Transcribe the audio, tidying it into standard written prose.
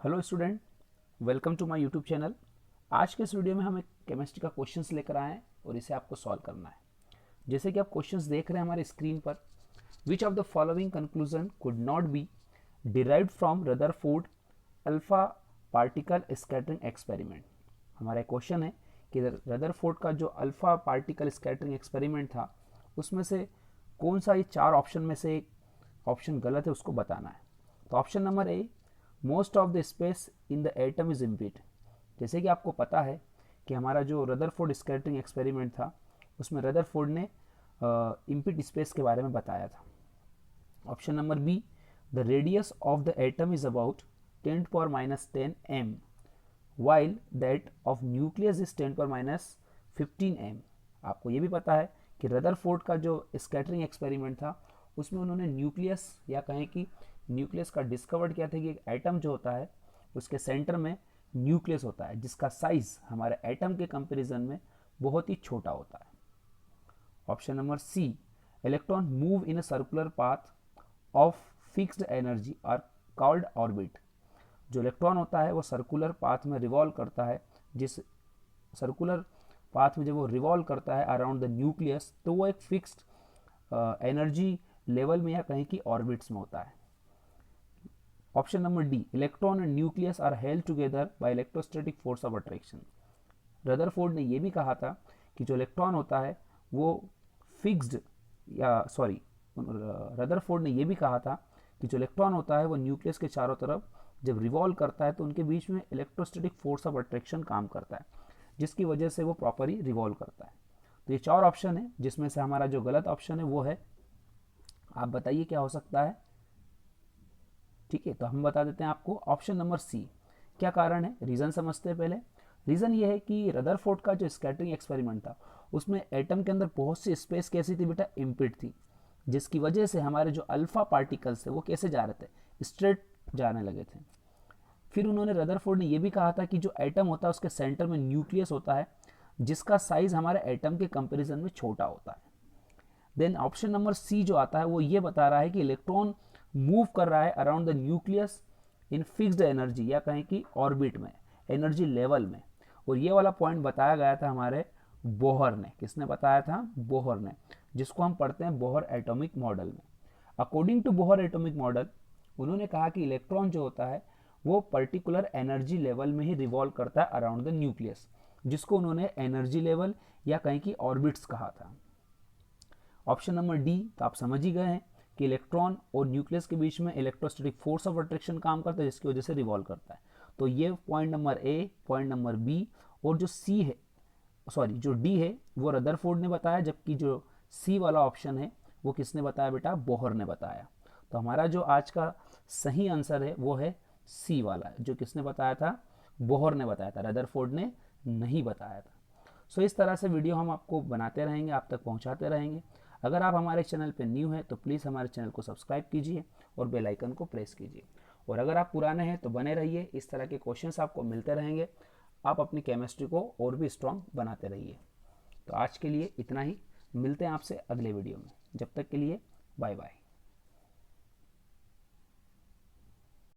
Hello student, welcome to my YouTube channel. आज के इस वीडियो में हम एक केमिस्ट्री का क्वेश्चंस लेकर आए हैं और इसे आपको सॉल्व करना है। जैसे कि आप क्वेश्चंस देख रहे हैं हमारे स्क्रीन पर, which of the following conclusion could not be derived from Rutherford alpha particle scattering experiment. हमारा क्वेश्चन है कि रदरफोर्ड का जो अल्फा पार्टिकल स्कैटरिंग एक्सपेरिमेंट था उसमें से कौन सा ये चार ऑप्शन में से एक ऑप्शन गलत है उसको बताना है। तो option number A, most of the space in the atom is empty. जैसे कि आपको पता है कि हमारा जो रदरफोर्ड स्कैटरिंग एक्सपेरिमेंट था उसमें रदरफोर्ड ने इम्पिट स्पेस के बारे में बताया था। Option number B, the radius of the atom is about 10⁻10 m while that of nucleus is 10⁻15 m। आपको ये भी पता है कि रदरफोर्ड का जो स्कैटरिंग एक्सपेरिमेंट था उसमें उन्होंने न्यूक्लियस या कहें कि न्यूक्लियस का डिस्कवर्ड किया था कि एक एटम जो होता है उसके सेंटर में न्यूक्लियस होता है जिसका साइज हमारे एटम के कंपैरिजन में बहुत ही छोटा होता है। Option number C, electron move in a circular path of fixed energy are called orbit. जो इलेक्ट्रॉन होता है वो सर्कुलर पाथ में रिवॉल्व करता है, जिस सर्कुलर पाथ में जब वो रिवॉल्व करता है अराउंड द न्यूक्लियस तो वो एक फिक्स्ड एनर्जी लेवल में या कहीं की ऑर्बिट्स में होता है। Option number D, electron and nucleus are held together by electrostatic force of attraction. Rutherford ने यह भी कहा था कि जो इलेक्ट्रॉन होता है वो फिक्स्ड या सॉरी रदरफोर्ड ने यह भी कहा था कि जो इलेक्ट्रॉन होता है वो न्यूक्लियस के चारों तरफ जब रिवॉल्व करता है तो उनके बीच में इलेक्ट्रोस्टैटिक फोर्स ऑफ अट्रैक्शन काम करता है जिसकी वजह से वो प्रॉपरली रिवॉल्व करता है। तो ये चार ऑप्शन है जिसमें से हमारा जो गलत ऑप्शन है वो है, आप बताइए क्या हो सकता है। ठीक है, तो हम बता देते हैं आपको ऑप्शन नंबर सी। क्या कारण है, रीज़न समझते हैं पहले। रीज़न ये है कि रदरफोर्ड का जो स्कैटरिंग एक्सपेरिमेंट था उसमें एटम के अंदर बहुत सी स्पेस कैसी थी बेटा, इम्पिट थी, जिसकी वजह से हमारे जो अल्फा पार्टिकल्स थे वो कैसे जा रहे थे, स्ट्रेट जाने लगे थे। फिर उन्होंने रदरफोर्ड ने यह भी कहा था कि जो एटम होता है उसके सेंटर में न्यूक्लियस होता है जिसका साइज हमारे एटम के कंपेरिजन में छोटा होता है। देन ऑप्शन नंबर सी जो आता है वो ये बता रहा है कि इलेक्ट्रॉन मूव कर रहा है around the nucleus in fixed energy या कहें कि ऑर्बिट में, एनर्जी लेवल में। और ये वाला पॉइंट बताया गया था हमारे बोहर ने। किसने बताया था? बोहर ने, जिसको हम पढ़ते हैं बोहर एटॉमिक मॉडल में। According to Bohr atomic model उन्होंने कहा कि इलेक्ट्रॉन जो होता है वो पर्टिकुलर एनर्जी लेवल में ही रिवॉल्व करता है अराउंड द न्यूक्लियस, जिसको उन्होंने एनर्जी लेवल या कहीं की ऑर्बिट्स कहा था। ऑप्शन नंबर डी तो आप समझ ही गए हैं कि इलेक्ट्रॉन और न्यूक्लियस के बीच में इलेक्ट्रोस्टैटिक फोर्स ऑफ अट्रैक्शन काम करता है जिसकी वजह से रिवॉल्व करता है। तो ये point number A, point number B और जो सी है सॉरी जो डी है वो रदरफोर्ड ने बताया, जबकि जो सी वाला ऑप्शन है वो किसने बताया बेटा? बोहर ने बताया। तो हमारा जो आज का सही आंसर है वो है सी वाला, जो किसने बताया था? बोहर ने बताया था, रदरफोर्ड ने नहीं बताया था। सो इस तरह से वीडियो हम आपको बनाते रहेंगे, आप तक पहुंचाते रहेंगे। अगर आप हमारे चैनल पर न्यू हैं तो प्लीज़ हमारे चैनल को सब्सक्राइब कीजिए और बेल आइकन को प्रेस कीजिए। और अगर आप पुराने हैं तो बने रहिए, इस तरह के क्वेश्चंस आपको मिलते रहेंगे। आप अपनी केमिस्ट्री को और भी स्ट्रॉन्ग बनाते रहिए। तो आज के लिए इतना ही, मिलते हैं आपसे अगले वीडियो में। जब तक के लिए बाय बाय।